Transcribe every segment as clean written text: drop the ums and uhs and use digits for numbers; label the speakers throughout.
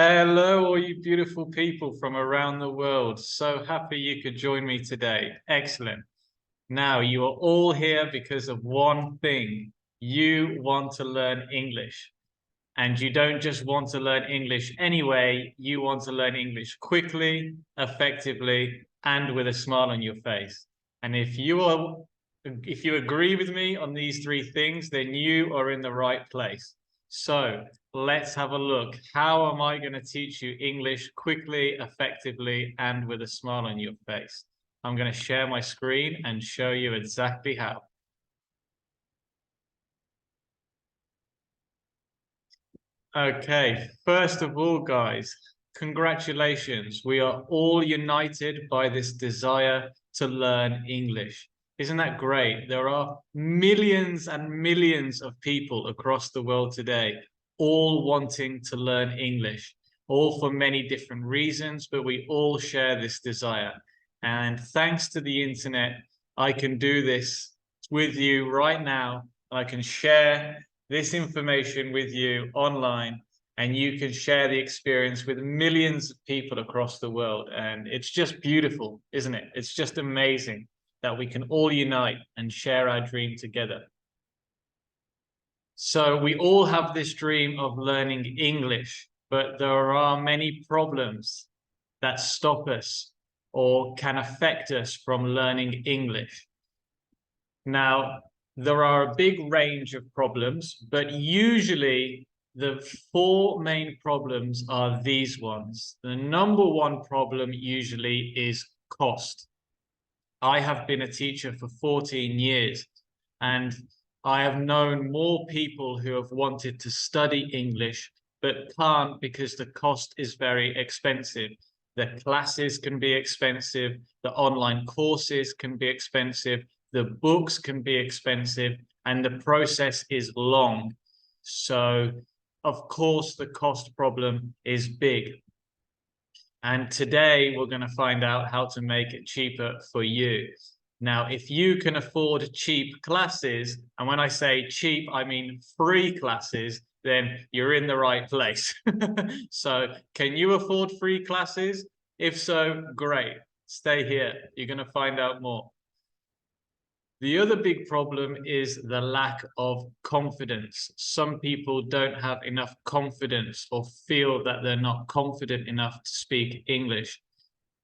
Speaker 1: Hello, all you beautiful people from around the world. So happy you could join me today. Excellent. Now, you are all here because of one thing. You want to learn English. And you don't just want to learn English anyway, you want to learn English quickly, effectively, and with a smile on your face. And if you agree with me on these three things, then you are in the right place. So let's have a look. How am I going to teach you English quickly, effectively, and with a smile on your face? I'm going to share my screen and show you exactly how. Okay, first of all, guys, congratulations. We are all united by this desire to learn English. Isn't that great? There are millions and millions of people across the world today, all wanting to learn English, all for many different reasons, but we all share this desire. And thanks to the internet, I can do this with you right now. I can share this information with you online, and you can share the experience with millions of people across the world. And it's just beautiful, isn't it? It's just amazing that we can all unite and share our dream together. So we all have this dream of learning English, but there are many problems that stop us or can affect us from learning English. Now, there are a big range of problems, but usually the four main problems are these ones. The number one problem usually is cost. I have been a teacher for 14 years, and I have known more people who have wanted to study English but can't because the cost is very expensive. The classes can be expensive, the online courses can be expensive, the books can be expensive, and the process is long. So, of course, the cost problem is big. And today we're going to find out how to make it cheaper for you. Now, if you can afford cheap classes, and when I say cheap, I mean free classes, then you're in the right place. So can you afford free classes? If so, great. Stay here. You're going to find out more. The other big problem is the lack of confidence. Some people don't have enough confidence or feel that they're not confident enough to speak English.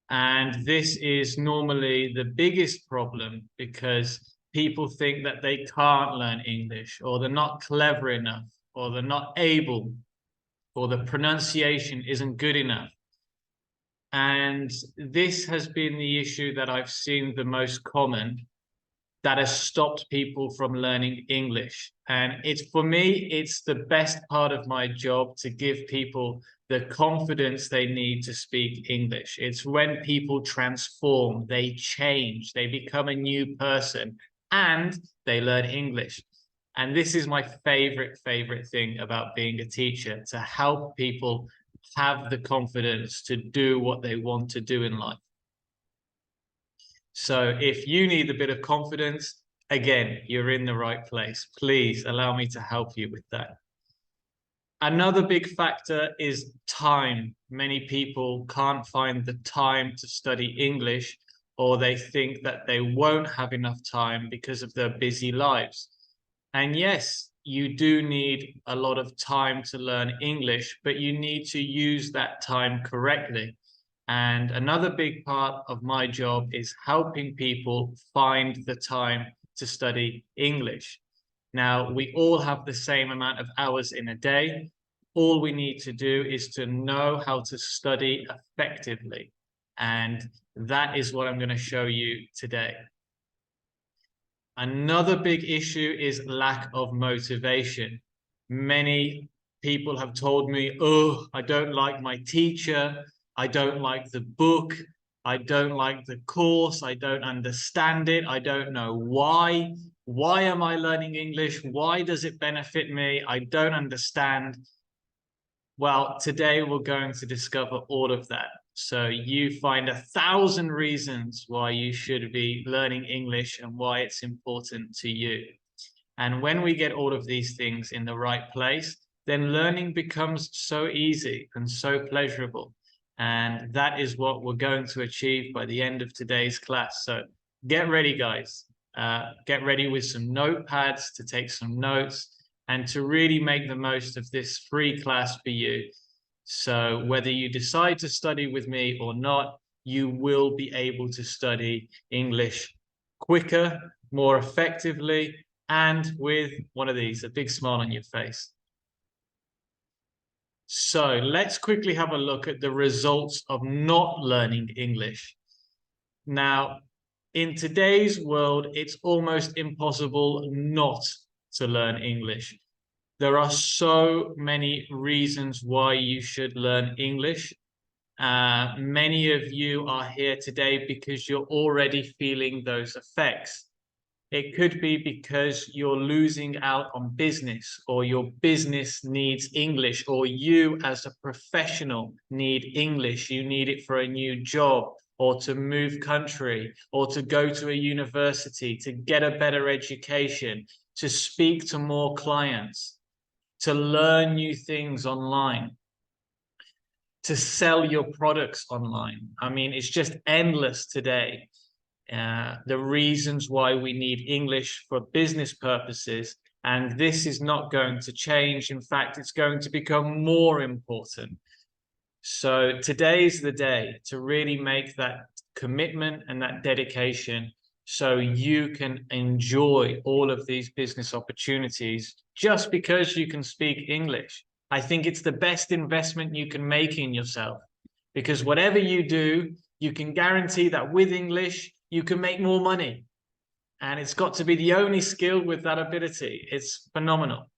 Speaker 1: And this is normally the biggest problem because people think that they can't learn English, or they're not clever enough, or they're not able, or the pronunciation isn't good enough. And this has been the issue that I've seen the most common that has stopped people from learning English. And it's, for me, it's the best part of my job to give people the confidence they need to speak English. It's when people transform, they change, they become a new person, and they learn English. And this is my favorite thing about being a teacher, to help people have the confidence to do what they want to do in life. So if you need a bit of confidence, again, you're in the right place. Please allow me to help you with that. Another big factor is time. Many people can't find the time to study English, or they think that they won't have enough time because of their busy lives. And yes, you do need a lot of time to learn English, but you need to use that time correctly. And another big part of my job is helping people find the time to study English. Now, we all have the same amount of hours in a day. All we need to do is to know how to study effectively. And that is what I'm going to show you today. Another big issue is lack of motivation. Many people have told me, oh, I don't like my teacher. I don't like the book. I don't like the course. I don't understand it. I don't know why. Why am I learning English? Why does it benefit me? I don't understand. Well, today we're going to discover all of that. So you find 1,000 reasons why you should be learning English and why it's important to you. And when we get all of these things in the right place, then learning becomes so easy and so pleasurable. And that is what we're going to achieve by the end of today's class. So get ready, guys. Get ready with some notepads to take some notes and to really make the most of this free class for you. So whether you decide to study with me or not, you will be able to study English quicker, more effectively, and with one of these, a big smile on your face. So let's quickly have a look at the results of not learning English. Now, in today's world, it's almost impossible not to learn English. There are so many reasons why you should learn English. Many of you are here today because you're already feeling those effects. It could be because you're losing out on business, or your business needs English, or you as a professional need English. You need it for a new job, or to move country, or to go to a university, to get a better education, to speak to more clients, to learn new things online, to sell your products online. I mean, it's just endless today. The reasons why we need English for business purposes, and this is not going to change. In fact, it's going to become more important. So today's the day to really make that commitment and that dedication so you can enjoy all of these business opportunities just because you can speak English. I think it's the best investment you can make in yourself, because whatever you do, you can guarantee that with English, you can make more money. And it's got to be the only skill with that ability. It's phenomenal.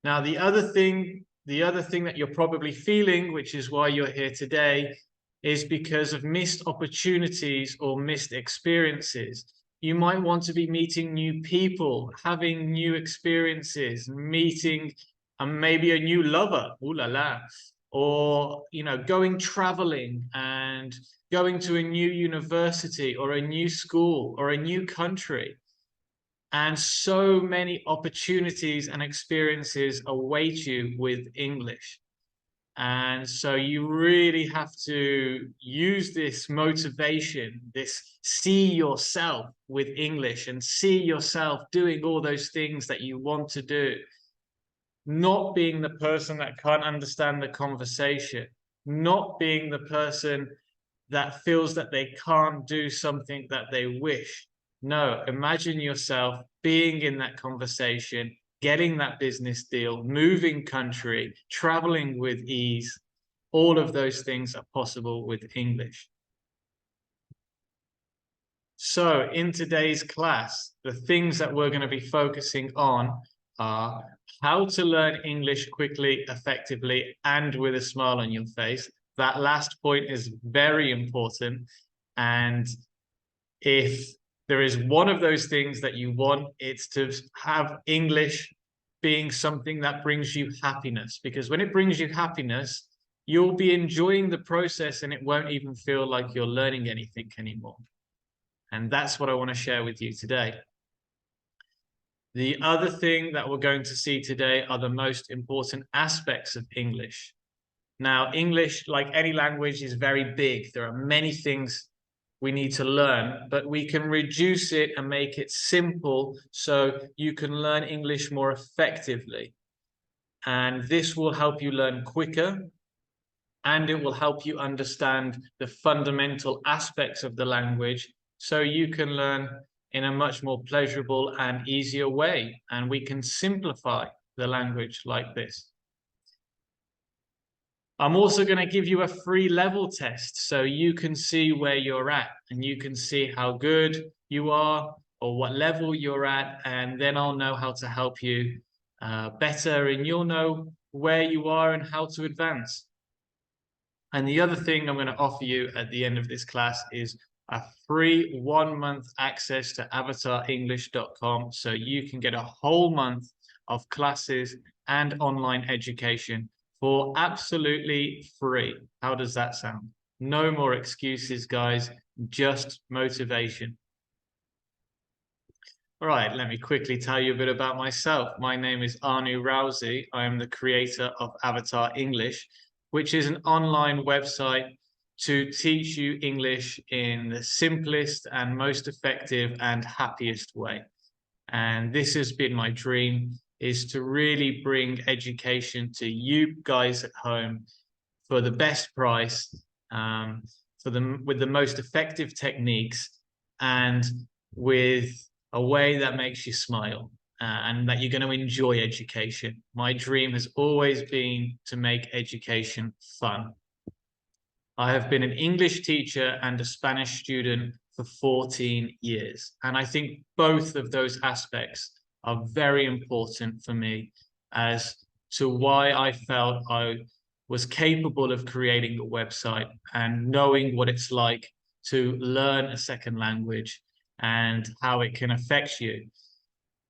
Speaker 1: Now, the other thing that you're probably feeling, which is why you're here today, is because of missed opportunities or missed experiences. You might want to be meeting new people, having new experiences, meeting maybe a new lover, ooh la la, or going traveling and going to a new university or a new school or a new country. And so many opportunities and experiences await you with English. And so you really have to use this motivation, this see yourself with English, and see yourself doing all those things that you want to do. Not being the person that can't understand the conversation, not being the person that feels that they can't do something that they wish. No, imagine yourself being in that conversation, getting that business deal, moving country, traveling with ease. All of those things are possible with English. So in today's class, the things that we're going to be focusing on are how to learn English quickly, effectively, and with a smile on your face. That last point is very important. And if there is one of those things that you want, it's to have English being something that brings you happiness. Because when it brings you happiness, you'll be enjoying the process and it won't even feel like you're learning anything anymore. And that's what I want to share with you today. The other thing that we're going to see today are the most important aspects of English. Now, English, like any language, is very big. There are many things we need to learn, but we can reduce it and make it simple so you can learn English more effectively. And this will help you learn quicker, and it will help you understand the fundamental aspects of the language so you can learn in a much more pleasurable and easier way. And we can simplify the language like this. I'm also going to give you a free level test so you can see where you're at and you can see how good you are or what level you're at. And then I'll know how to help you better, and you'll know where you are and how to advance. And the other thing I'm going to offer you at the end of this class is a free 1-month access to avatarenglish.com, so you can get a whole month of classes and online education for absolutely free. How does that sound? No more excuses, guys, just motivation. All right, let me quickly tell you a bit about myself. My name is Anu Rousey. I am the creator of Avatar English, which is an online website to teach you English in the simplest and most effective and happiest way. And this has been my dream, is to really bring education to you guys at home for the best price, with the most effective techniques, and with a way that makes you smile, and that you're going to enjoy education. My dream has always been to make education fun. I have been an English teacher and a Spanish student for 14 years. And I think both of those aspects are very important for me as to why I felt I was capable of creating a website and knowing what it's like to learn a second language and how it can affect you.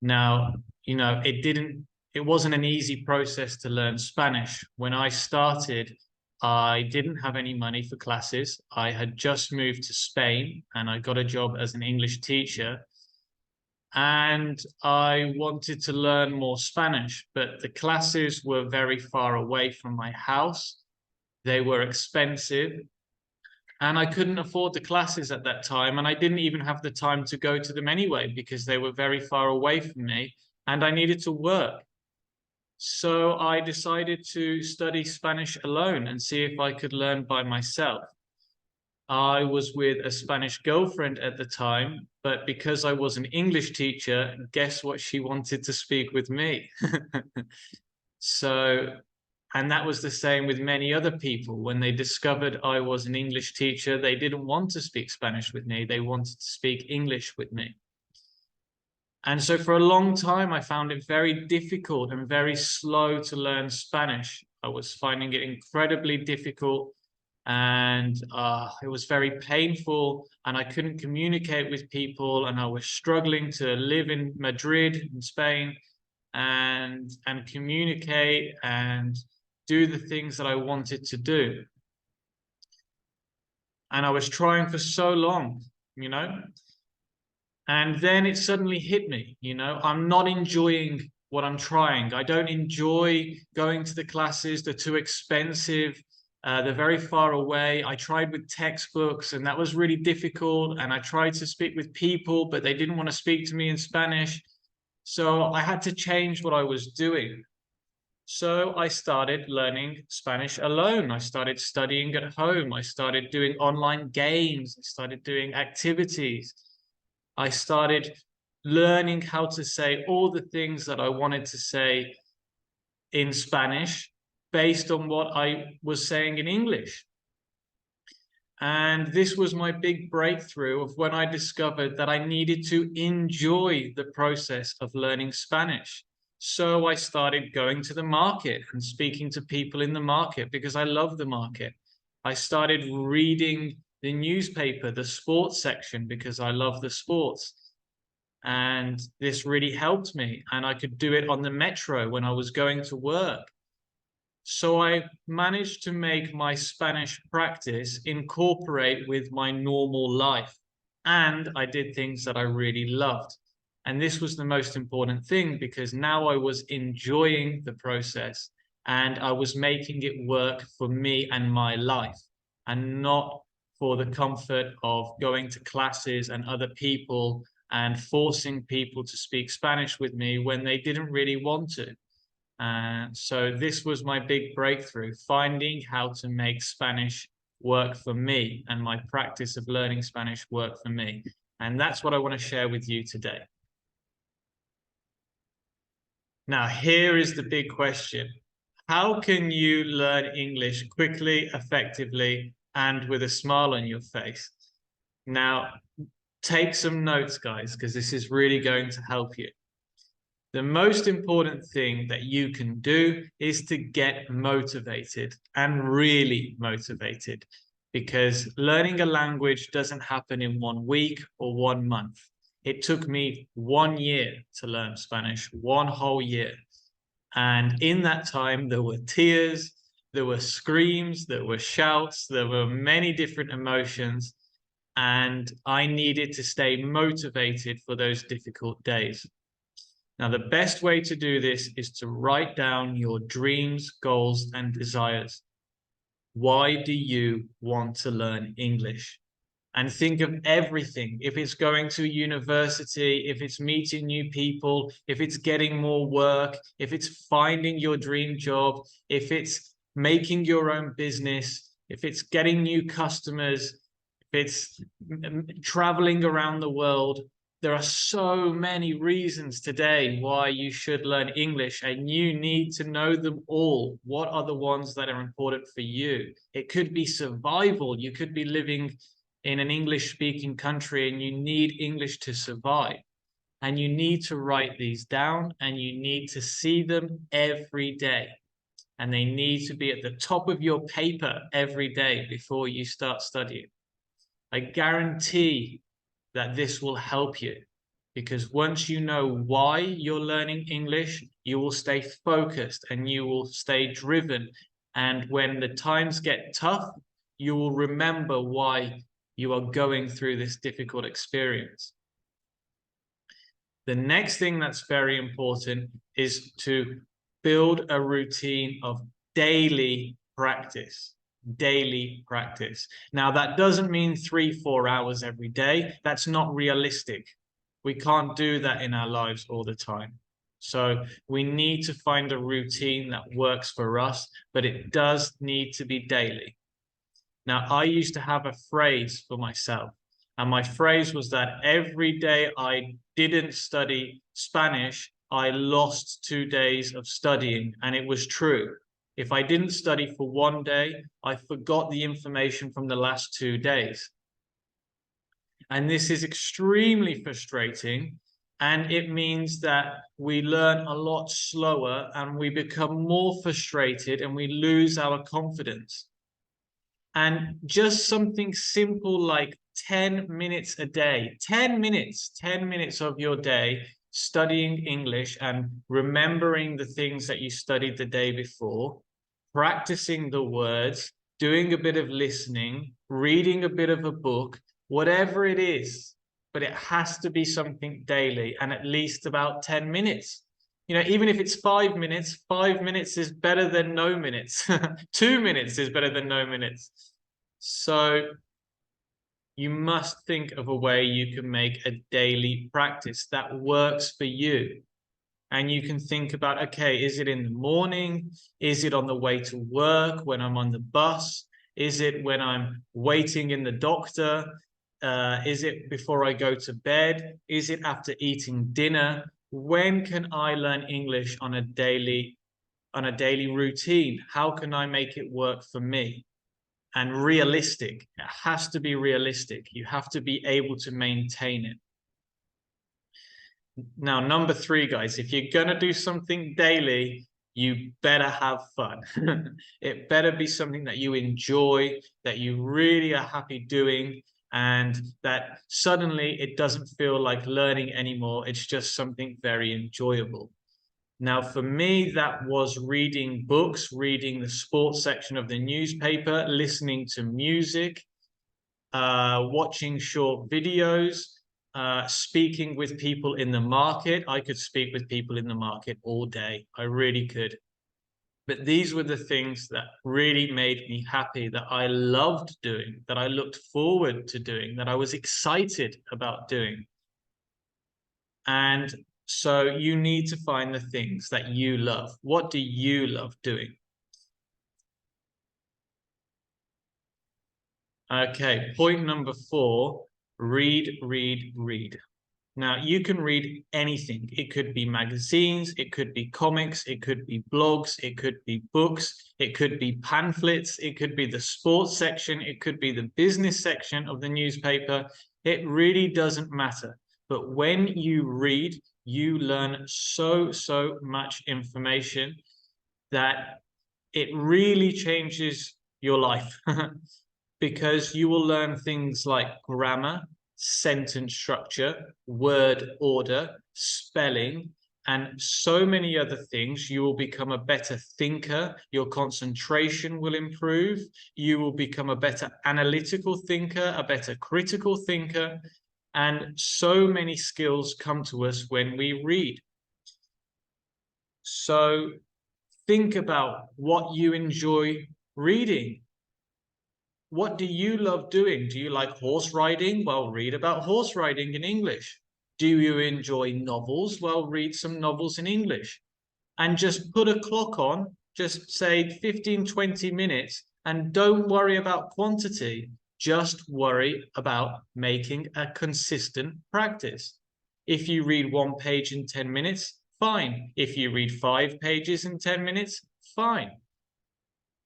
Speaker 1: Now, it wasn't an easy process to learn Spanish. When I started, I didn't have any money for classes. I had just moved to Spain and I got a job as an English teacher. And I wanted to learn more Spanish, but the classes were very far away from my house. They were expensive and I couldn't afford the classes at that time. And I didn't even have the time to go to them anyway because they were very far away from me and I needed to work. So I decided to study Spanish alone and see if I could learn by myself. I was with a Spanish girlfriend at the time, but because I was an English teacher, guess what? She wanted to speak with me. And that was the same with many other people. When they discovered I was an English teacher, they didn't want to speak Spanish with me. They wanted to speak English with me. And so for a long time, I found it very difficult and very slow to learn Spanish. I was finding it incredibly difficult and it was very painful and I couldn't communicate with people and I was struggling to live in Madrid in Spain and communicate and do the things that I wanted to do. And I was trying for so long, and then it suddenly hit me, I'm not enjoying what I'm trying. I don't enjoy going to the classes. They're too expensive. They're very far away. I tried with textbooks and that was really difficult. And I tried to speak with people, but they didn't want to speak to me in Spanish. So I had to change what I was doing. So I started learning Spanish alone. I started studying at home. I started doing online games. I started doing activities. I started learning how to say all the things that I wanted to say in Spanish based on what I was saying in English. And this was my big breakthrough of when I discovered that I needed to enjoy the process of learning Spanish. So I started going to the market and speaking to people in the market because I love the market. I started reading the newspaper, the sports section, because I love the sports. And this really helped me. And I could do it on the metro when I was going to work. So I managed to make my Spanish practice incorporate with my normal life. And I did things that I really loved. And this was the most important thing because now I was enjoying the process and I was making it work for me and my life and not for the comfort of going to classes and other people and forcing people to speak Spanish with me when they didn't really want to. So this was my big breakthrough, finding how to make Spanish work for me and my practice of learning Spanish work for me. And that's what I want to share with you today. Now, here is the big question. How can you learn English quickly, effectively, and with a smile on your face? Now, take some notes, guys, because this is really going to help you. The most important thing that you can do is to get motivated and really motivated because learning a language doesn't happen in 1 week or 1 month. It took me 1 year to learn Spanish, 1 whole year. And in that time, there were tears, there were screams, there were shouts, there were many different emotions. and I needed to stay motivated for those difficult days. Now, the best way to do this is to write down your dreams, goals, and desires. Why do you want to learn English? And think of everything. If it's going to university, if it's meeting new people, if it's getting more work, if it's finding your dream job, if it's making your own business, if it's getting new customers, if it's traveling around the world, there are so many reasons today why you should learn English, and you need to know them all. What are the ones that are important for you? It could be survival. You could be living in an English-speaking country and you need English to survive. And you need to write these down, and you need to see them every day. And they need to be at the top of your paper every day before you start studying. I guarantee that this will help you, because once you know why you're learning English, you will stay focused and you will stay driven. And when the times get tough, you will remember why you are going through this difficult experience. The next thing that's very important is to build a routine of daily practice. Daily practice. Now, that doesn't mean 3-4 hours every day. That's not realistic. We can't do that in our lives all the time. So we need to find a routine that works for us, but it does need to be daily. Now, I used to have a phrase for myself, and my phrase was that every day I didn't study Spanish, I lost 2 days of studying, and it was true. If I didn't study for one day, I forgot the information from the last 2 days. And this is extremely frustrating. And it means that we learn a lot slower and we become more frustrated and we lose our confidence. And just something simple like 10 minutes a day, 10 minutes of your day studying English and remembering the things that you studied the day before, practicing the words, doing a bit of listening, reading a bit of a book, whatever it is, but it has to be something daily and at least about 10 minutes. You know, even if it's 5 minutes, 5 minutes is better than no minutes. 2 minutes is better than no minutes. So you must think of a way you can make a daily practice that works for you. And you can think about, okay, is it in the morning? Is it on the way to work when I'm on the bus? Is it when I'm waiting in the doctor? Is it before I go to bed? Is it after eating dinner? When can I learn English on a daily routine? How can I make it work for me? And realistic. It has to be realistic. You have to be able to maintain it. Now, number 3, guys, if you're going to do something daily, you better have fun. It better be something that you enjoy, that you really are happy doing, and that suddenly it doesn't feel like learning anymore. It's just something very enjoyable. Now, for me, that was reading books, reading the sports section of the newspaper, listening to music, watching short videos, speaking with people in the market. I could speak with people in the market all day. I really could. But these were the things that really made me happy, that I loved doing, that I looked forward to doing, that I was excited about doing. And so you need to find the things that you love. What do you love doing? Okay, point number 4, read, read, read. Now, you can read anything. It could be magazines, it could be comics, it could be blogs, it could be books, it could be pamphlets, it could be the sports section, it could be the business section of the newspaper. It really doesn't matter. But when you read, you learn so much information that it really changes your life. Because you will learn things like grammar, sentence structure, word order, spelling, and so many other things. You will become a better thinker. Your concentration will improve. You will become a better analytical thinker, a better critical thinker. And so many skills come to us when we read. So think about what you enjoy reading. What do you love doing? Do you like horse riding? Well, read about horse riding in English. Do you enjoy novels? Well, read some novels in English. And just put a clock on, just say 15, 20 minutes, and don't worry about quantity. Just worry about making a consistent practice. If you read one page in 10 minutes, fine. If you read 5 pages in 10 minutes, fine.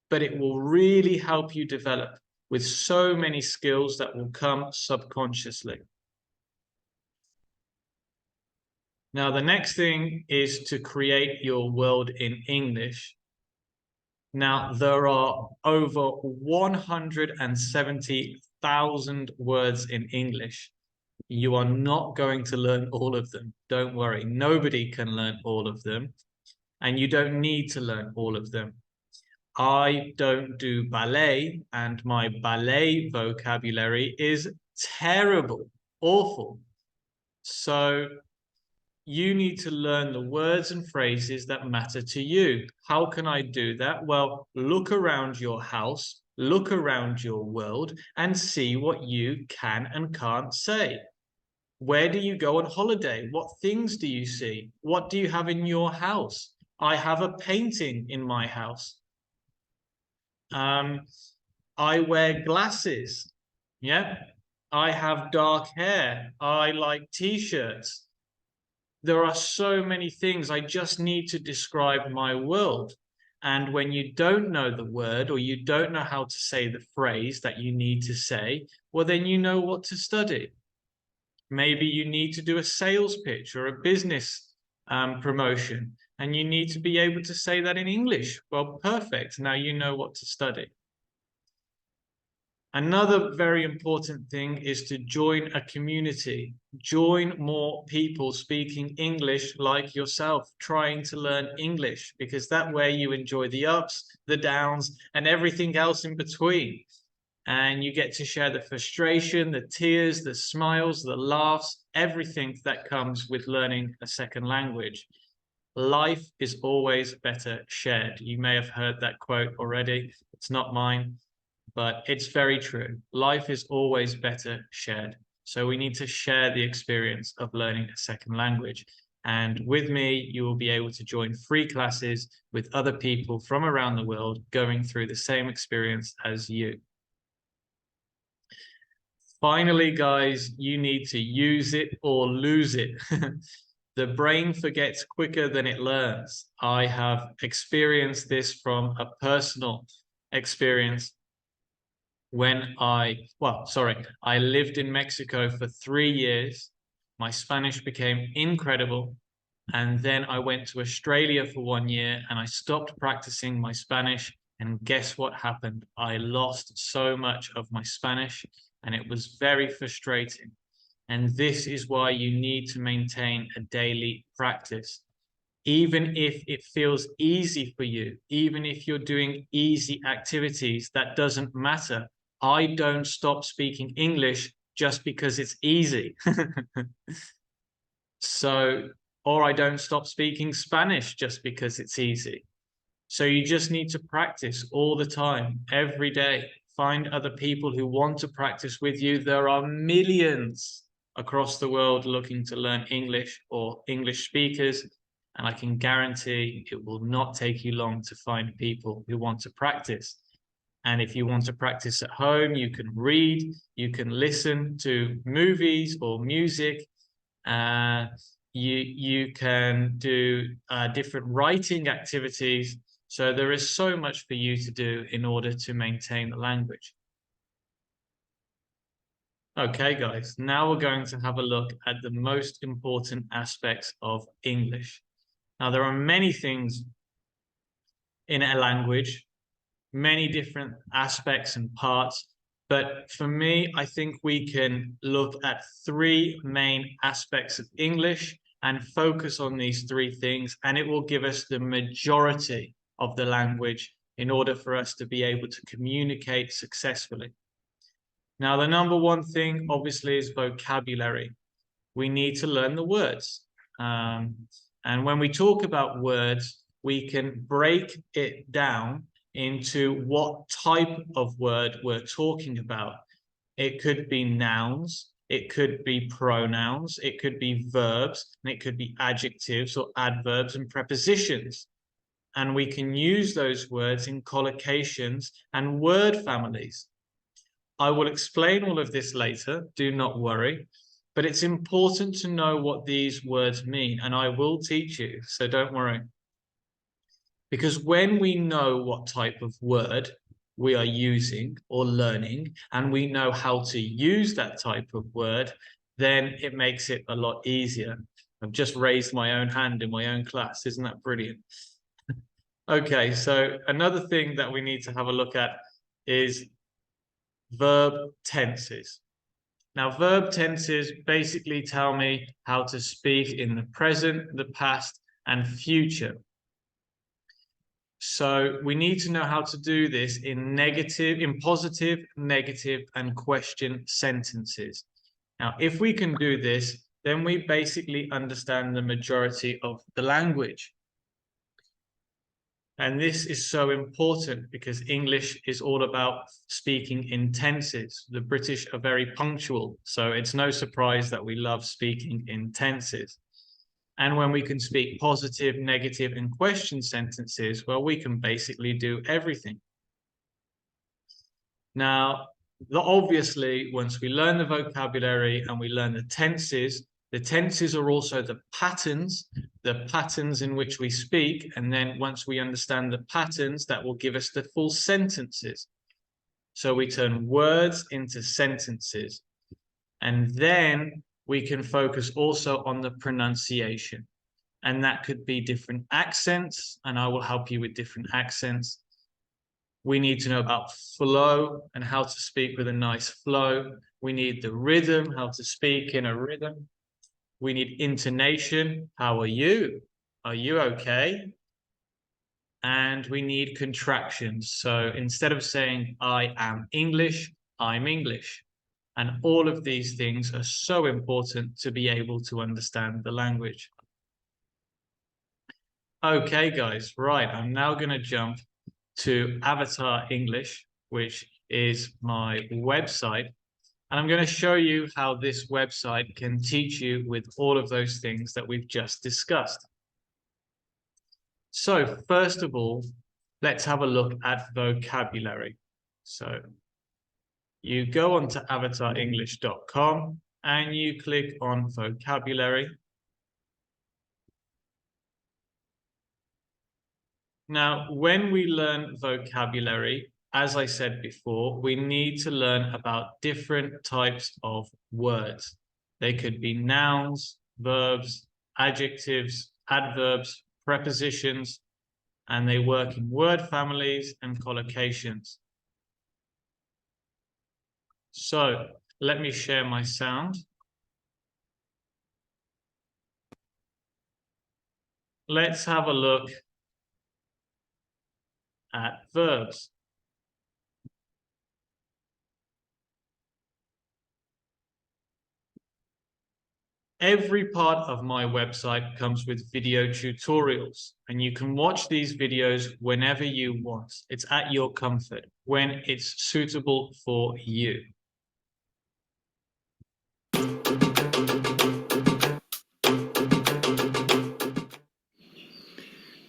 Speaker 1: But it will really help you develop with so many skills that will come subconsciously. Now, the next thing is to create your world in English. Now, there are over 170,000 words in English. You are not going to learn all of them. Don't worry. Nobody can learn all of them. And you don't need to learn all of them. I don't do ballet, and my ballet vocabulary is terrible, awful. So you need to learn the words and phrases that matter to you. How can I do that? Well, look around your house, look around your world, and see what you can and can't say. Where do you go on holiday? What things do you see? What do you have in your house? I have a painting in my house. I wear glasses. Yeah. I have dark hair. I like t-shirts. There are so many things. I just need to describe my world. And when you don't know the word, or you don't know how to say the phrase that you need to say, well, then you know what to study. Maybe you need to do a sales pitch or a business promotion, and you need to be able to say that in English. Well, perfect. Now you know what to study. Another very important thing is to join a community. Join more people speaking English like yourself, trying to learn English, because that way you enjoy the ups, the downs, and everything else in between. And you get to share the frustration, the tears, the smiles, the laughs, everything that comes with learning a second language. Life is always better shared. You may have heard that quote already. It's not mine, but it's very true. Life is always better shared. So we need to share the experience of learning a second language. And with me, you will be able to join free classes with other people from around the world going through the same experience as you. Finally, guys, you need to use it or lose it. The brain forgets quicker than it learns. I have experienced this from a personal experience when I lived in Mexico for 3 years. My Spanish became incredible. And then I went to Australia for 1 year and I stopped practicing my Spanish. And guess what happened? I lost so much of my Spanish, and it was very frustrating. And this is why you need to maintain a daily practice. Even if it feels easy for you, even if you're doing easy activities, that doesn't matter. I don't stop speaking English just because it's easy. Or I don't stop speaking Spanish just because it's easy. So you just need to practice all the time, every day. Find other people who want to practice with you. There are millions across the world looking to learn English or English speakers. And I can guarantee it will not take you long to find people who want to practice. And if you want to practice at home, you can read, you can listen to movies or music. You can do different writing activities. So there is so much for you to do in order to maintain the language. Okay, guys, now we're going to have a look at the most important aspects of English. Now, there are many things in a language, many different aspects and parts. But for me, I think we can look at 3 main aspects of English, and focus on these three things, and it will give us the majority of the language in order for us to be able to communicate successfully. Now, the number one thing, obviously, is vocabulary. We need to learn the words. And when we talk about words, we can break it down into what type of word we're talking about. It could be nouns, it could be pronouns, it could be verbs, and it could be adjectives or adverbs and prepositions. And we can use those words in collocations and word families. I will explain all of this later, do not worry, but it's important to know what these words mean, and I will teach you, so don't worry. Because when we know what type of word we are using or learning, and we know how to use that type of word, then it makes it a lot easier. I've just raised my own hand in my own class. Isn't that brilliant? Okay, so another thing that we need to have a look at is verb tenses. Now, verb tenses basically tell me how to speak in the present, the past, and future. So we need to know how to do this in positive, negative, and question sentences. Now, if we can do this, then we basically understand the majority of the language. And this is so important because English is all about speaking in tenses. The British are very punctual, so it's no surprise that we love speaking in tenses. And when we can speak positive, negative, and question sentences, well, we can basically do everything. Now, obviously, once we learn the vocabulary and we learn the tenses are also the patterns in which we speak. And then once we understand the patterns, that will give us the full sentences. So we turn words into sentences. And then we can focus also on the pronunciation. And that could be different accents, and I will help you with different accents. We need to know about flow and how to speak with a nice flow. We need the rhythm, how to speak in a rhythm. We need intonation. How are you? Are you okay? And we need contractions. So instead of saying, I am English, I'm English. And all of these things are so important to be able to understand the language. Okay, guys, right. I'm now going to jump to Avatar English, which is my website. And I'm going to show you how this website can teach you with all of those things that we've just discussed. So first of all, let's have a look at vocabulary. So you go on to avatarenglish.com and you click on vocabulary. Now, when we learn vocabulary, as I said before, we need to learn about different types of words. They could be nouns, verbs, adjectives, adverbs, prepositions, and they work in word families and collocations. So let me share my sound. Let's have a look at verbs. Every part of my website comes with video tutorials, and you can watch these videos whenever you want. It's at your comfort, when it's suitable for you.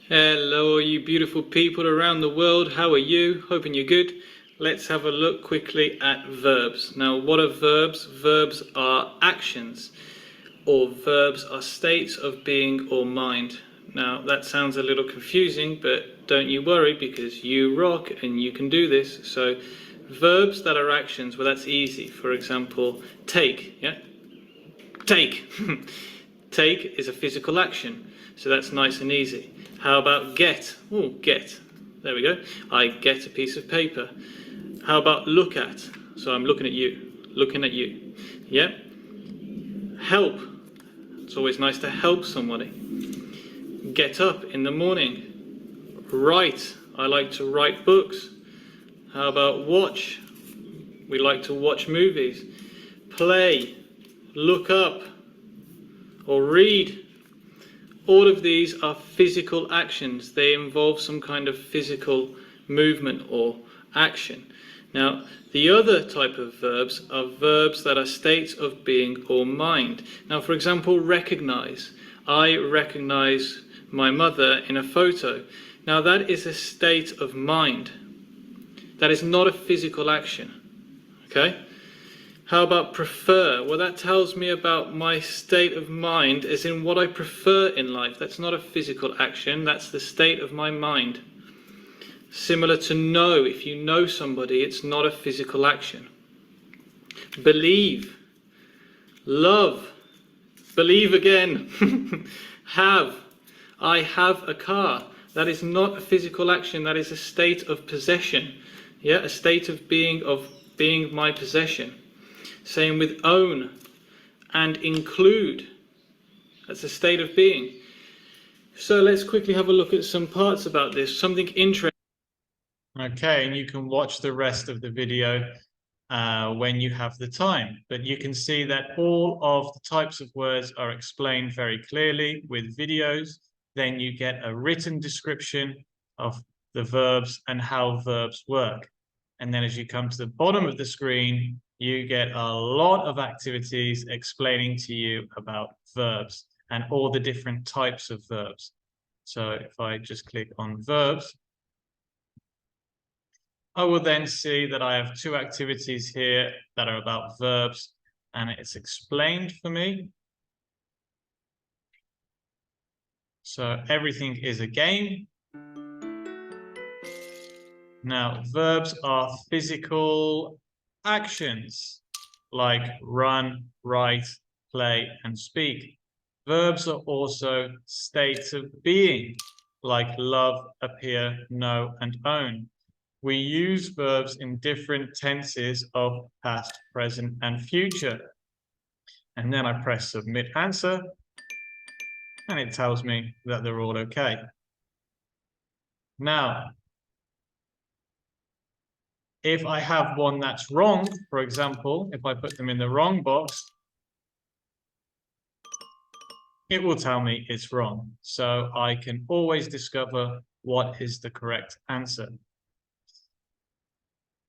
Speaker 1: Hello, all you beautiful people around the world. How are you? Hoping you're good. Let's have a look quickly at verbs. Now, what are verbs? Verbs are actions, or verbs are states of being or mind. Now, that sounds a little confusing, but don't you worry, because you rock and you can do this. So, verbs that are actions, well, that's easy. For example, take, yeah? Take. Take is a physical action, so that's nice and easy. How about get? Oh, get. There we go. I get a piece of paper. How about look at? So I'm looking at you. Looking at you. Yeah? Help.
Speaker 2: It's always nice to help somebody. Get up in the morning. Write. I like to write books. How about watch? We like to watch movies. Play. Look up. Or read. All of these are physical actions. They involve some kind of physical movement or action. Now, the other type of verbs are verbs that are states of being or mind. Now, for example, recognize. I recognize my mother in a photo. Now, that is a state of mind. That is not a physical action. Okay? How about prefer? Well, that tells me about my state of mind, as in what I prefer in life. That's not a physical action, that's the state of my mind. Similar to know. If you know somebody, it's not a physical action. Believe. Love. Believe again. Have. I have a car. That is not a physical action, that is a state of possession. Yeah, a state of being my possession. Same with own and include. That's a state of being. So let's quickly have a look at some parts about this. Something interesting.
Speaker 1: Okay, and you can watch the rest of the video when you have the time. But you can see that all of the types of words are explained very clearly with videos. Then you get a written description of the verbs and how verbs work. And then as you come to the bottom of the screen, you get a lot of activities explaining to you about verbs and all the different types of verbs. So if I just click on verbs, I will then see that I have two activities here that are about verbs, and it's explained for me. So everything is a game. Now, verbs are physical actions like run, write, play, and speak. Verbs are also states of being like love, appear, know, and own. We use verbs in different tenses of past, present, and future. And then I press submit answer, and it tells me that they're all okay. Now, if I have one that's wrong, for example, if I put them in the wrong box, it will tell me it's wrong. So I can always discover what is the correct answer.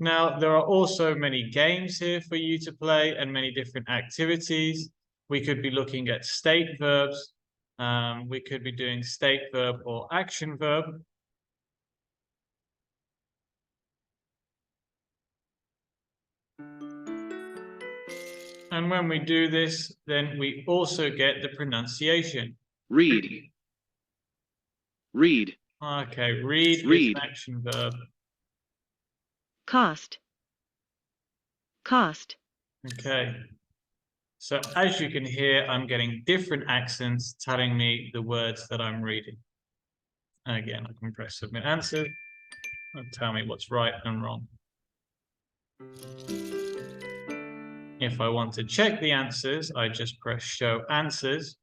Speaker 1: Now, there are also many games here for you to play and many different activities. We could be looking at state verbs. We could be doing state verb or action verb. And when we do this, then we also get the pronunciation.
Speaker 3: Read. Read.
Speaker 1: Okay, read is an action verb.
Speaker 4: Cost. Cost.
Speaker 1: Okay. So as you can hear, I'm getting different accents telling me the words that I'm reading. Again, I can press submit answer and tell me what's right and wrong. If I want to check the answers, I just press show answers.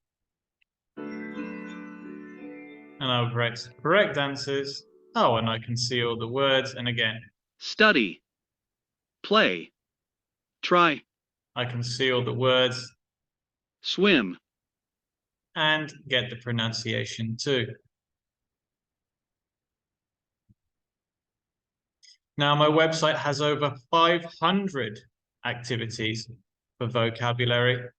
Speaker 1: And I'll press correct answers. Oh, and I can see all the words. And again,
Speaker 3: Study. Play. Try.
Speaker 1: I can see all the words
Speaker 3: Swim.
Speaker 1: and get the pronunciation too. Now, my website has over 500 activities for vocabulary.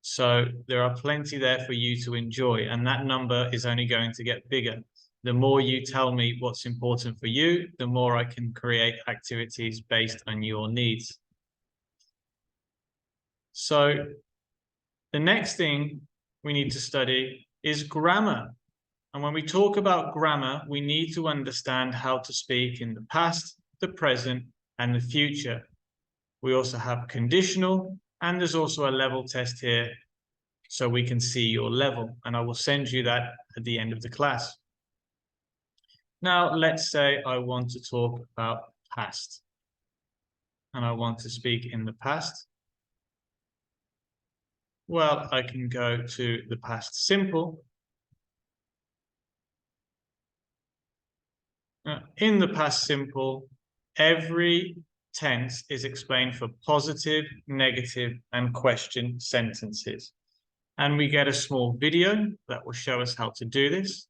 Speaker 1: So there are plenty there for you to enjoy, and that number is only going to get bigger. The more you tell me what's important for you, the more I can create activities based on your needs. So the next thing we need to study is grammar. And when we talk about grammar, we need to understand how to speak in the past, the present, and the future. We also have conditional, and there's also a level test here so we can see your level. And I will send you that at the end of the class. Now, let's say I want to talk about past. And I want to speak in the past. Well, I can go to the past simple. In the past simple, every tense is explained for positive, negative, and question sentences. And we get a small video that will show us how to do this.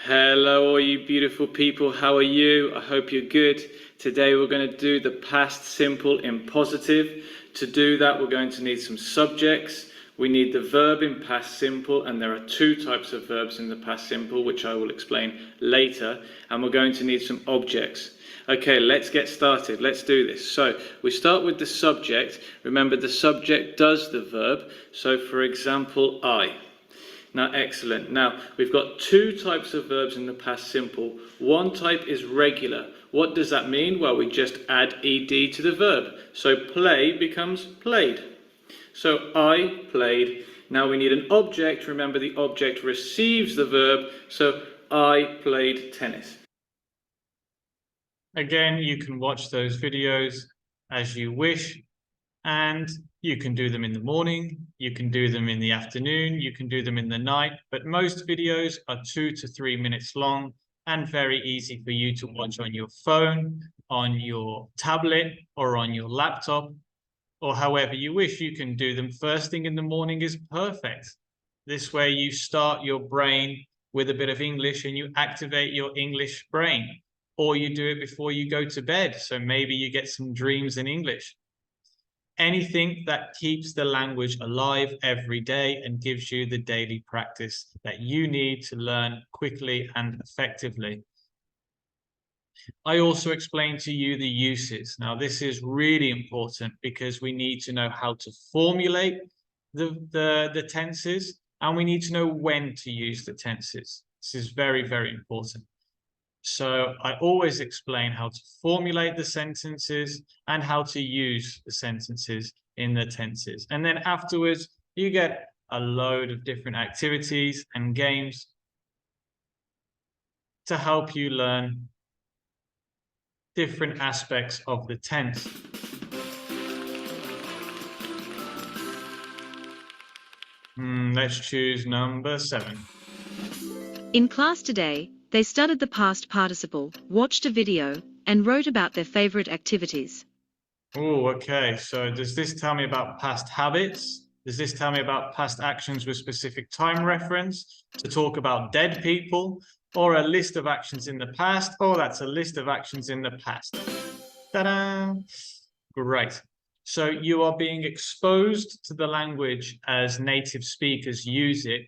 Speaker 2: Hello, all you beautiful people. How are you? I hope you're good. Today we're going to do the past simple in positive. To do that, we're going to need some subjects. We need the verb in past simple, and there are two types of verbs in the past simple, which I will explain later. And we're going to need some objects. Okay, let's get started. Let's do this. So we start with the subject. Remember, the subject does the verb. So for example, I. Now, excellent. Now, we've got two types of verbs in the past simple. One type is regular. What does that mean? Well, we just add ed to the verb. So play becomes played. So I played. Now we need an object. Remember, the object receives the verb. So I played tennis.
Speaker 1: Again, you can watch those videos as you wish, and you can do them in the morning, you can do them in the afternoon, you can do them in the night, but most videos are 2 to 3 minutes long and very easy for you to watch on your phone, on your tablet, or on your laptop, or however you wish. You can do them first thing in the morning is perfect. This way you start your brain with a bit of English and you activate your English brain, or you do it before you go to bed. So maybe you get some dreams in English. Anything that keeps the language alive every day and gives you the daily practice that you need to learn quickly and effectively. I also explained to you the uses. Now, this is really important because we need to know how to formulate the tenses, and we need to know when to use the tenses. This is very, very important. So I always explain how to formulate the sentences and how to use the sentences in the tenses. And then afterwards, you get a load of different activities and games to help you learn different aspects of the tense. Let's choose number 7.
Speaker 4: In class today, they studied the past participle, watched a video, and wrote about their favorite activities.
Speaker 1: Oh, okay. So does this tell me about past habits? Does this tell me about past actions with specific time reference to talk about dead people, or a list of actions in the past? Oh, that's a list of actions in the past. Ta-da! Great. So you are being exposed to the language as native speakers use it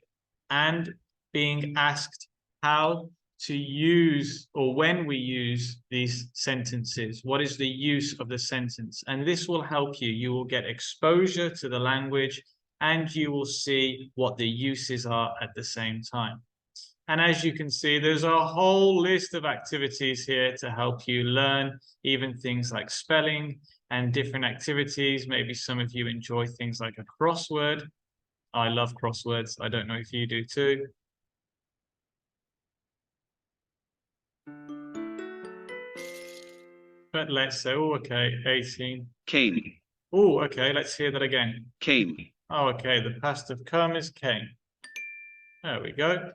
Speaker 1: and being asked how to use, or when we use these sentences. What is the use of the sentence? And this will help you. You will get exposure to the language and you will see what the uses are at the same time. And as you can see, there's a whole list of activities here to help you learn even things like spelling and different activities. Maybe some of you enjoy things like a crossword. I love crosswords. I don't know if you do too. But let's say, oh, okay, 18.
Speaker 3: Came.
Speaker 1: Oh, okay, let's hear that again.
Speaker 3: Came.
Speaker 1: Oh, okay, the past of come is came. There we go.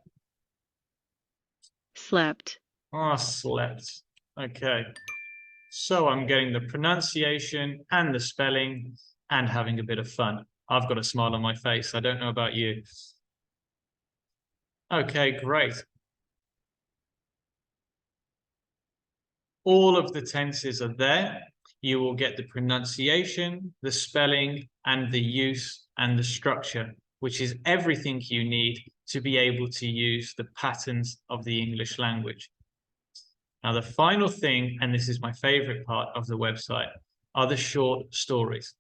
Speaker 4: Slept.
Speaker 1: Oh, slept. Okay. So I'm getting the pronunciation and the spelling and having a bit of fun. I've got a smile on my face. I don't know about you. Okay, great. All of the tenses are there. You will get the pronunciation, the spelling, and the use and the structure, which is everything you need to be able to use the patterns of the English language. Now, the final thing, and this is my favorite part of the website, are the short stories.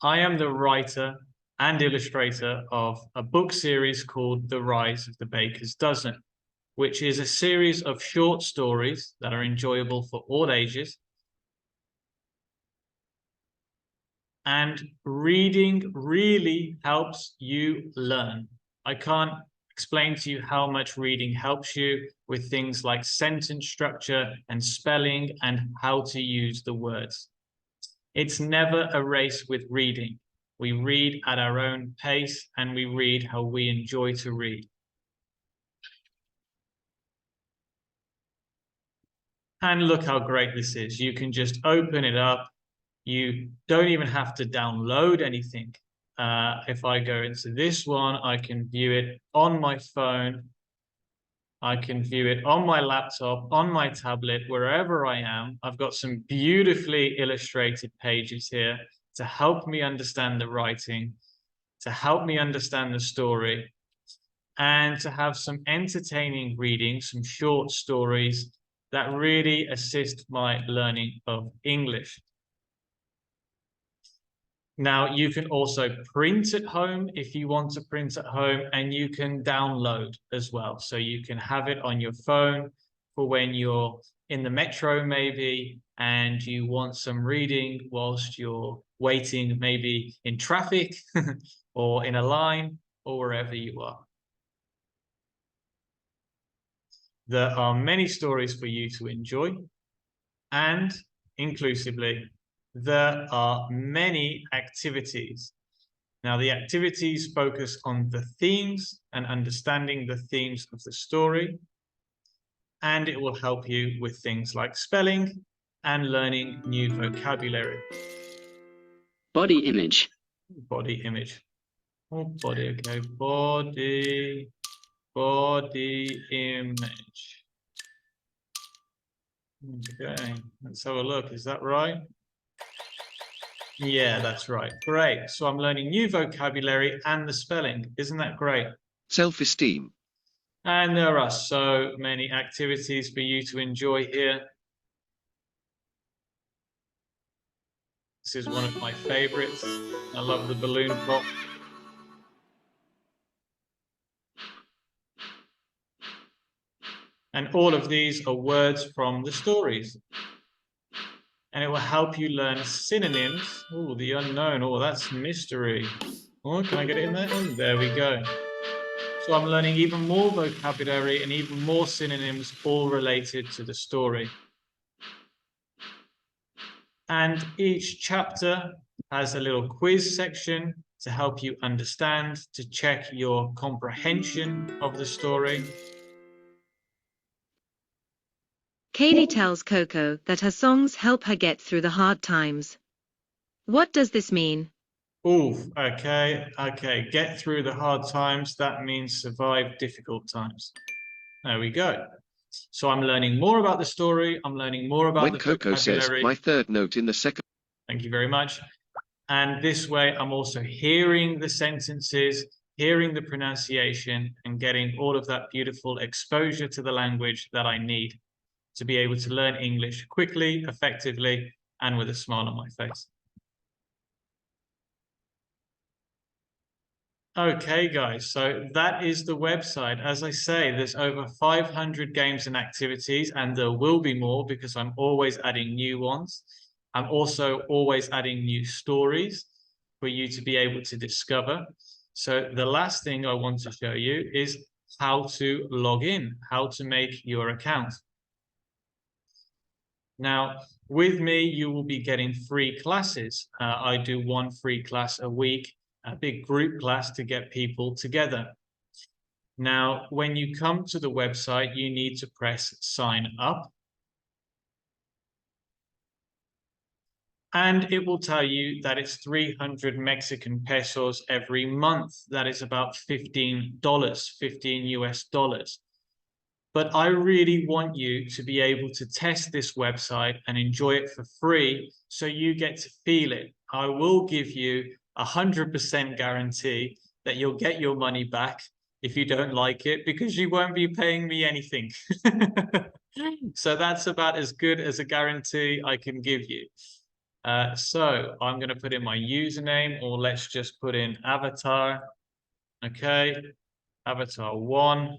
Speaker 1: I am the writer and illustrator of a book series called The Rise of the Baker's Dozen, which is a series of short stories that are enjoyable for all ages. And reading really helps you learn. I can't explain to you how much reading helps you with things like sentence structure and spelling and how to use the words. It's never a race with reading. We read at our own pace and we read how we enjoy to read. And look how great this is. You can just open it up. You don't even have to download anything. If I go into this one, I can view it on my phone. I can view it on my laptop, on my tablet, wherever I am. I've got some beautifully illustrated pages here to help me understand the writing, to help me understand the story, and to have some entertaining reading, some short stories that really assist my learning of English. Now, you can also print at home if you want to print at home, and you can download as well. So you can have it on your phone for when you're in the metro maybe, and you want some reading whilst you're waiting maybe in traffic or in a line or wherever you are. There are many stories for you to enjoy, and inclusively, there are many activities. Now, the activities focus on the themes and understanding the themes of the story, and it will help you with things like spelling and learning new vocabulary.
Speaker 3: Body image.
Speaker 1: Body image. Oh, body, okay. Body image. Okay, let's have a look. Is that right? Yeah, that's right. Great. So I'm learning new vocabulary and the spelling. Isn't that great?
Speaker 3: Self-esteem.
Speaker 1: And there are so many activities for you to enjoy here. This is one of my favorites. I love the balloon pop. And all of these are words from the stories. And it will help you learn synonyms. Oh, the unknown. Oh, that's mystery. Oh, can I get it in there? Oh, there we go. So I'm learning even more vocabulary and even more synonyms, all related to the story. And each chapter has a little quiz section to help you understand, to check your comprehension of the story.
Speaker 4: Katie tells Coco that her songs help her get through the hard times. What does this mean?
Speaker 1: Ooh, okay. Get through the hard times. That means survive difficult times. There we go. So I'm learning more about the story. I'm learning more about
Speaker 3: When
Speaker 1: the
Speaker 3: Coco says,
Speaker 1: vocabulary.
Speaker 3: my third note in the second.
Speaker 1: Thank you very much. And this way, I'm also hearing the sentences, hearing the pronunciation, and getting all of that beautiful exposure to the language that I need to be able to learn English quickly, effectively, and with a smile on my face. Okay, guys, so that is the website. As I say, there's over 500 games and activities, and there will be more because I'm always adding new ones. I'm also always adding new stories for you to be able to discover. So the last thing I want to show you is how to log in, how to make your account. Now, with me, you will be getting free classes. I do one free class a week, a big group class to get people together. Now, when you come to the website, you need to press sign up. And it will tell you that it's 300 Mexican pesos every month. That is about $15, 15 US dollars. But I really want you to be able to test this website and enjoy it for free so you get to feel it. I will give you 100% guarantee that you'll get your money back if you don't like it because you won't be paying me anything. So that's about as good as a guarantee I can give you. So I'm going to put in my username, or let's just put in avatar. Okay, avatar 1.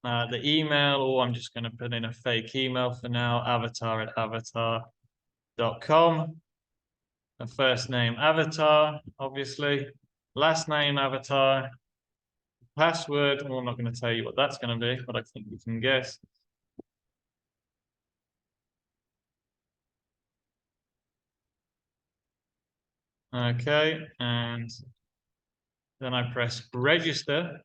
Speaker 1: The email, or I'm just going to put in a fake email for now, avatar@avatar.com. The first name, Avatar, obviously. Last name, Avatar. password. Well, I'm not going to tell you what that's going to be, but I think you can guess. Okay, and then I press register.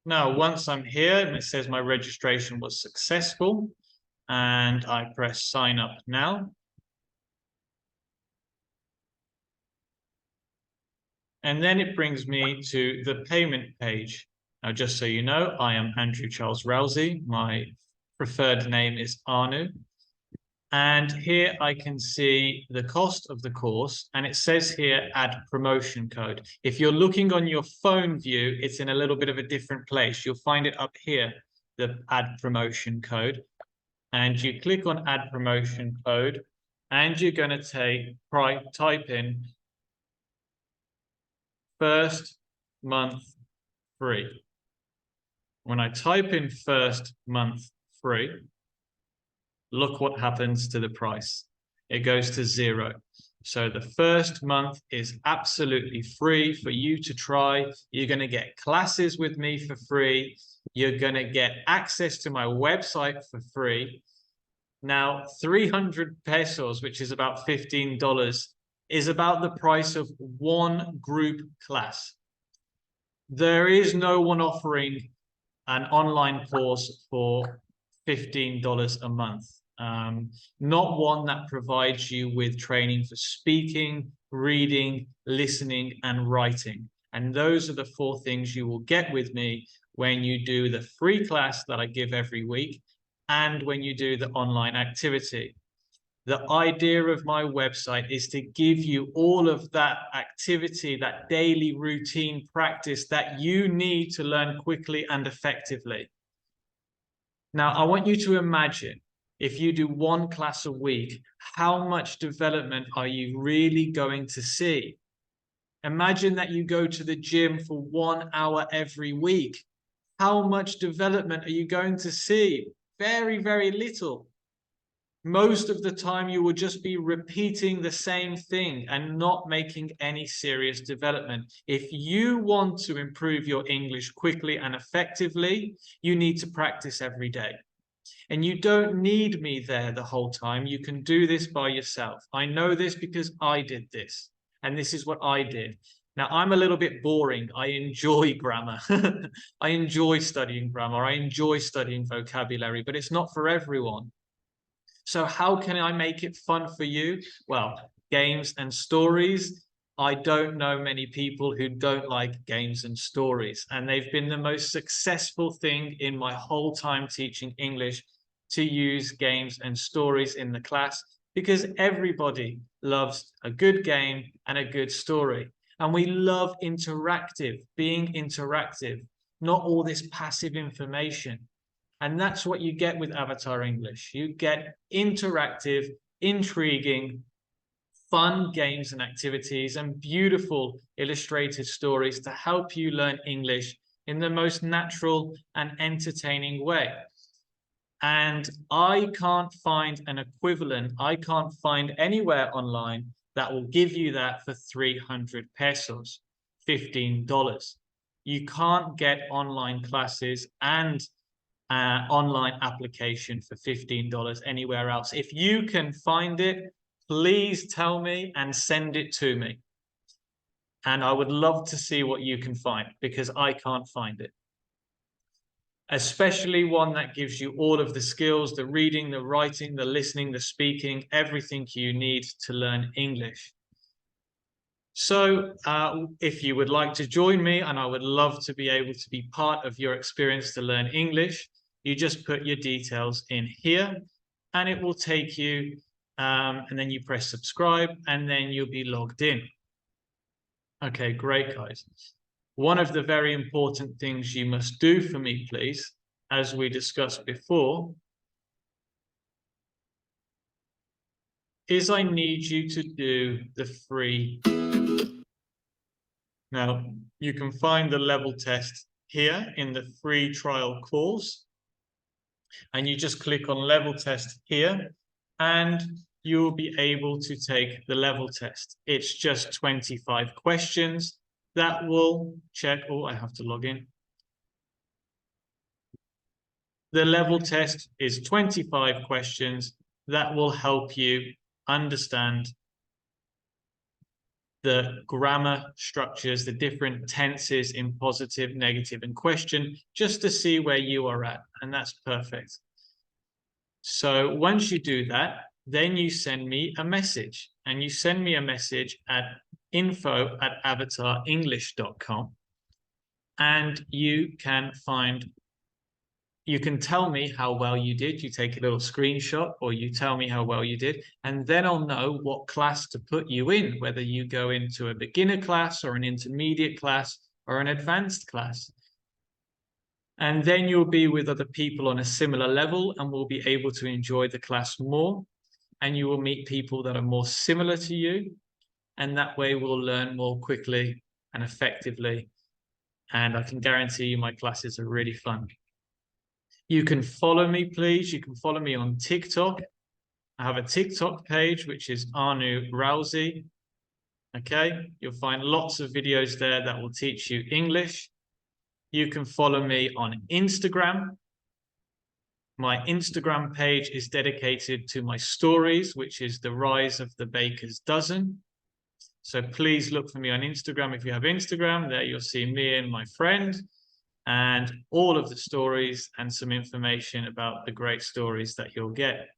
Speaker 1: Now, once I'm here, and it says my registration was successful, and I press sign up now. And then it brings me to the payment page. Now, just so you know, I am Andrew Charles Rousey. My preferred name is Anu. And here I can see the cost of the course, and it says here, add promotion code. If you're looking on your phone view, it's in a little bit of a different place. You'll find it up here, the add promotion code. And you click on add promotion code, and you're going to type in first month free. When I type in first month free, look what happens to the price. It goes to 0. So the first month is absolutely free for you to try. You're going to get classes with me for free. You're going to get access to my website for free. Now, 300 pesos, which is about $15, is about the price of one group class. There is no one offering an online course for $15 a month. Not one that provides you with training for speaking, reading, listening, and writing. And those are the 4 things you will get with me when you do the free class that I give every week and when you do the online activity. The idea of my website is to give you all of that activity, that daily routine practice that you need to learn quickly and effectively. Now, I want you to imagine if you do 1 class a week, how much development are you really going to see? Imagine that you go to the gym for 1 hour every week. How much development are you going to see? Very, very little. Most of the time, you will just be repeating the same thing and not making any serious development. If you want to improve your English quickly and effectively, you need to practice every day. And you don't need me there the whole time. You can do this by yourself. I know this because I did this, and this is what I did. Now, I'm a little bit boring. I enjoy grammar. I enjoy studying grammar. I enjoy studying vocabulary, but it's not for everyone. So how can I make it fun for you? Well, games and stories. I don't know many people who don't like games and stories, and they've been the most successful thing in my whole time teaching English to use games and stories in the class, because everybody loves a good game and a good story. And we love being interactive, not all this passive information. And that's what you get with Avatar English. You get interactive, intriguing, fun games and activities and beautiful illustrated stories to help you learn English in the most natural and entertaining way. And I can't find an equivalent. I can't find anywhere online that will give you that for 300 pesos, $15. You can't get online classes and online application for $15 anywhere else. If you can find it, please tell me and send it to me. And I would love to see what you can find, because I can't find it. Especially one that gives you all of the skills, the reading, the writing, the listening, the speaking, everything you need to learn English. So if you would like to join me, and I would love to be able to be part of your experience to learn English, you just put your details in here and it will take you, and then you press subscribe and then you'll be logged in. Okay, great, guys. One of the very important things you must do for me, please, as we discussed before, is I need you to do the free. Now, you can find the level test here in the free trial course. And you just click on level test here, and you will be able to take the level test. It's just 25 questions that will check. Oh, I have to log in. The level test is 25 questions that will help you understand the grammar structures, the different tenses in positive, negative, and question, just to see where you are at. And that's perfect. So once you do that, then you send me a message, and you send me a message at info@avatarenglish.com, and you can tell me how well you did. You take a little screenshot, or you tell me how well you did, and then I'll know what class to put you in, whether you go into a beginner class or an intermediate class or an advanced class. And then you'll be with other people on a similar level and will be able to enjoy the class more. And you will meet people that are more similar to you. And that way we'll learn more quickly and effectively. And I can guarantee you my classes are really fun. You can follow me, please. You can follow me on TikTok. I have a TikTok page, which is Anu Rousey. Okay, you'll find lots of videos there that will teach you English. You can follow me on Instagram. My Instagram page is dedicated to my stories, which is the rise of the baker's dozen. So please look for me on Instagram. If you have Instagram, there you'll see me and my friend, and all of the stories and some information about the great stories that you'll get.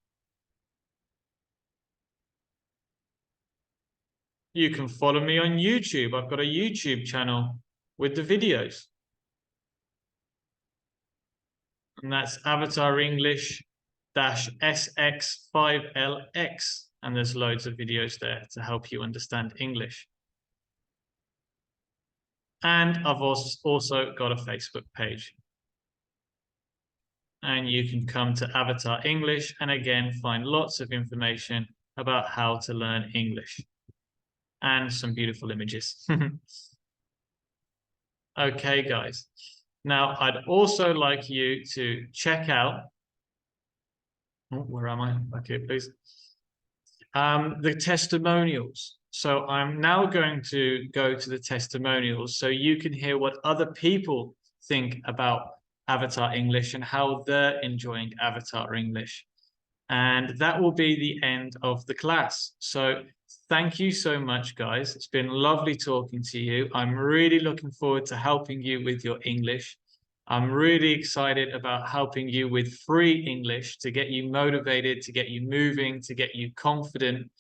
Speaker 1: You can follow me on YouTube. I've got a YouTube channel with the videos. And that's Avatar English -SX5LX. And there's loads of videos there to help you understand English. And I've also got a Facebook page. And you can come to Avatar English and again find lots of information about how to learn English. And some beautiful images. Okay, guys. Now, I'd also like you to check out, oh, where am I? Okay, please. The testimonials. So I'm now going to go to the testimonials so you can hear what other people think about Avatar English and how they're enjoying Avatar English. And that will be the end of the class. So thank you so much, guys. It's been lovely talking to you. I'm really looking forward to helping you with your English. I'm really excited about helping you with free English to get you motivated, to get you moving, to get you confident.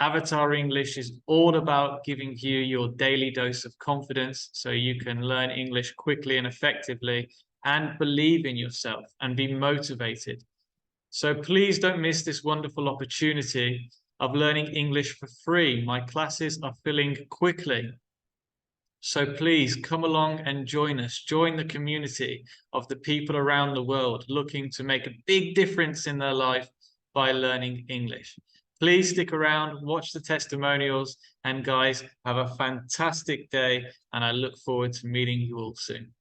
Speaker 1: Avatar English is all about giving you your daily dose of confidence so you can learn English quickly and effectively and believe in yourself and be motivated. So please don't miss this wonderful opportunity of learning English for free. My classes are filling quickly. So please come along and join us. Join the community of the people around the world looking to make a big difference in their life by learning English. Please stick around, watch the testimonials, and guys, have a fantastic day, and I look forward to meeting you all soon.